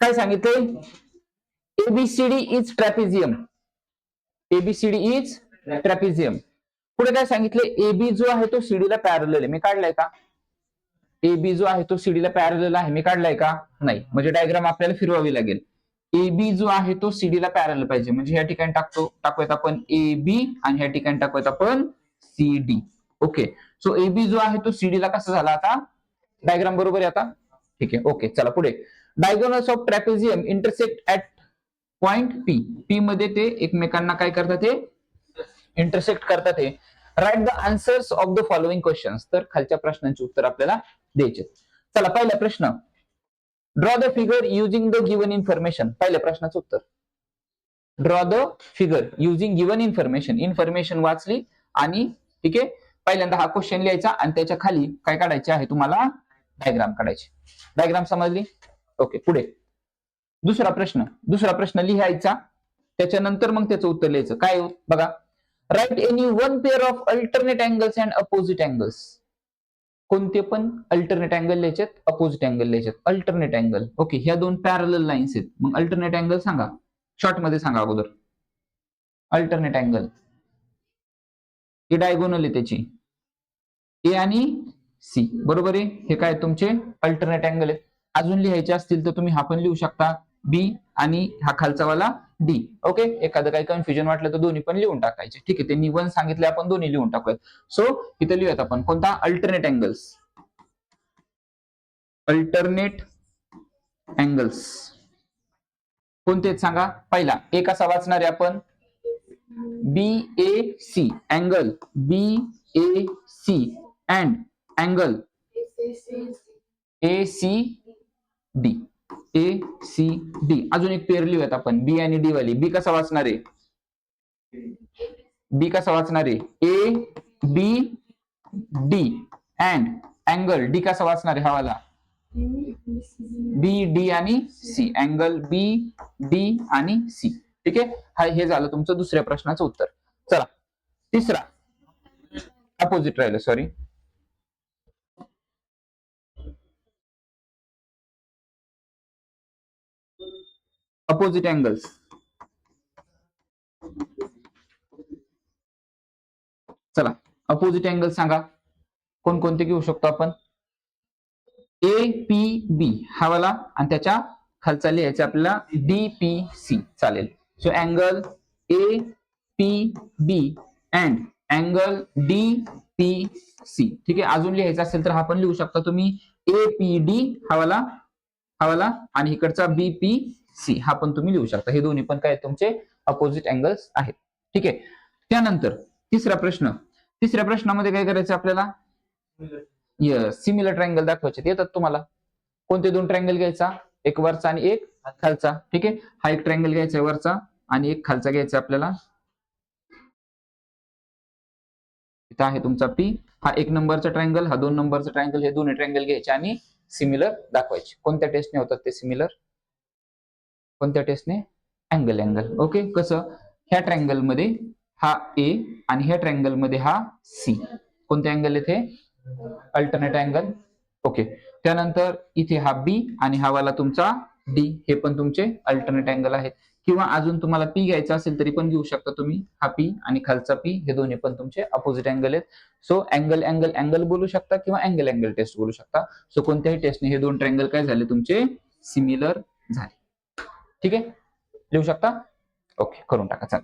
काय सांगितलंय? ABCD is trapezium. ABCD is trapezium. पुढे काय सांगितलंय? एबी जो आहे तो सीडीला पॅरलल आहे. मी काढलाय का? एबी जो आहे तो सीडीला पॅरलल आहे. मी काढलाय का? नाही. म्हणजे डायग्राम आपल्याला फिरवावी लागेल. एबी जो आहे तो सीडीला पॅरलल पाहिजे. म्हणजे या ठिकाणी टाकूयात आपण एबी आणि या ठिकाणी टाकूयात आपण सीडी. ओके. सो एबी जो आहे तो सीडीला कसा झाला आता? डायग्राम बरोबर आहे आता? ठीक आहे. ओके. चला पुढे. Diagonals of trapezium intersect at point P. P मध्ये ते एकमेकांना काय करतात? हे इंटरसेक्ट करतात. हे write the answers of the following questions. तर खालच्या प्रश्नांचे उत्तर आपल्याला द्यायचे. चला पहिला प्रश्न. Draw the figure using the given information. पहिल्या प्रश्नाचं उत्तर. Draw the figure using given information. Information वाचली आणि ठीक आहे पहिल्यांदा हा क्वेश्चन लिहायचा आणि त्याच्या खाली काय काढायचे आहे तुम्हाला? डायग्राम काढायचे. डायग्राम समजली? ओके. पुढे दुसरा प्रश्न लिहायचा त्याच्यानंतर मग त्याचं उत्तर लिहायचं. काय बघा. Write any one pair of alternate angles and opposite angles. कोणते पण अल्टरनेट अँगल लिहायचे, अपोजिट अँगल लिहायचे. Alternate angle. ओके. ह्या दोन पॅरलल लाईन्स आहेत. मग अल्टरनेट अँगल सांगा. शॉर्ट मध्ये सांगा अगोदर. अल्टरनेट अँगल ही डायगोनल आहे त्याची. ए आणि सी. बरोबर आहे. हे काय तुमचे अल्टरनेट अँगल आहेत. अजून लिहायचे असतील तर तुम्ही हा पण लिहू शकता. बी आणि हा खालचा वाला डी. ओके. एखादं काही कन्फ्युजन वाटलं तर दोन्ही पण लिहून टाकायचे. ठीक आहे. त्यांनी वन सांगितले आपण दोन्ही लिहून टाकूयात. सो इथे लिहूयात आपण कोणता? Alternate angles. अल्टरनेट अँगल्स कोणते सांगा. पहिला ए कसा वाचणार आहे आपण? B A C. Angle B A C and angle A C D. A C D. अजून एक पेअर लिहूयात आपण बी आणि डी वाली. बी कसा वाचणार आहे? बी कसा वाचणार आहे? A B D and angle D कसा वाचणार आहे? हा वाला बी डी आणि सी. अँगल बी डी आणि सी. ठीक आहे. हे झालं तुमचं दुसऱ्या प्रश्नाचं उत्तर. चला तिसरा. अपोजिट राहिलं. सॉरी. Opposite angles. चला अपोजिट अँगल सांगा. कोणकोणते घेऊ शकतो आपण? ए पी बी हा वाला आणि त्याच्या खालचा लिहायचा आपल्याला डी पी सी. चालेल. So angle A P B and angle D P C. ठीक आहे. अजून लिहायचं असेल तर हा पण लिहू शकता तुम्ही. ए पी डी हा वाला आणि इकडचा बी पी सी हा पण तुम्ही लिहू शकता. हे दोन्ही पण काय तुमचे अपोजिट अँगल्स आहेत. ठीक आहे. त्यानंतर तिसरा प्रश्नामध्ये काय करायचं आपल्याला? सिमिलर ट्रायंगल दाखवायचे. येतात तुम्हाला. कोणते दोन ट्रायंगल घ्यायचा? एक वरचा आणि एक खालचा. ठीक आहे. हा एक ट्रायंगल घ्यायचा वरचा आणि एक खालचा घ्यायचा आपल्याला. इथं आहे तुमचा पी. हा एक नंबरचा ट्रायंगल, हा दोन नंबरचा ट्रायंगल. हे दोन्ही ट्रायंगल घ्यायचे आणि सिमिलर दाखवायचे. कोणत्या टेस्टने होतात ते सिमिलर? कोणत्या टेस्टने? अँगल. ओके. कसं? ह्या ट्रायंगल मध्ये हा ए आणि ह्या ट्रायंगल मध्ये हा सी. कोणते अँगल येथे? Alternate angle. ओके. त्यानंतर इथे हा बी आणि हा वाला तुमचा डी. हे पण तुमचे अल्टरनेट अँगल आहेत. किंवा अजून तुम्हाला पी घ्यायचा असेल तरी पण घेऊ शकता तुम्ही. हा पी आणि खालचा पी हे दोन्ही पण तुमचे अपोजिट अँगल आहेत. सो अँगल बोलू शकता किंवा अँगल टेस्ट बोलू शकता. सो कोणत्याही टेस्टने हे दोन ट्रायंगल काय झाले तुमचे? सिमिलर झाले. ठीक आहे. लिहू शकता. ओके. करून टाका. चला.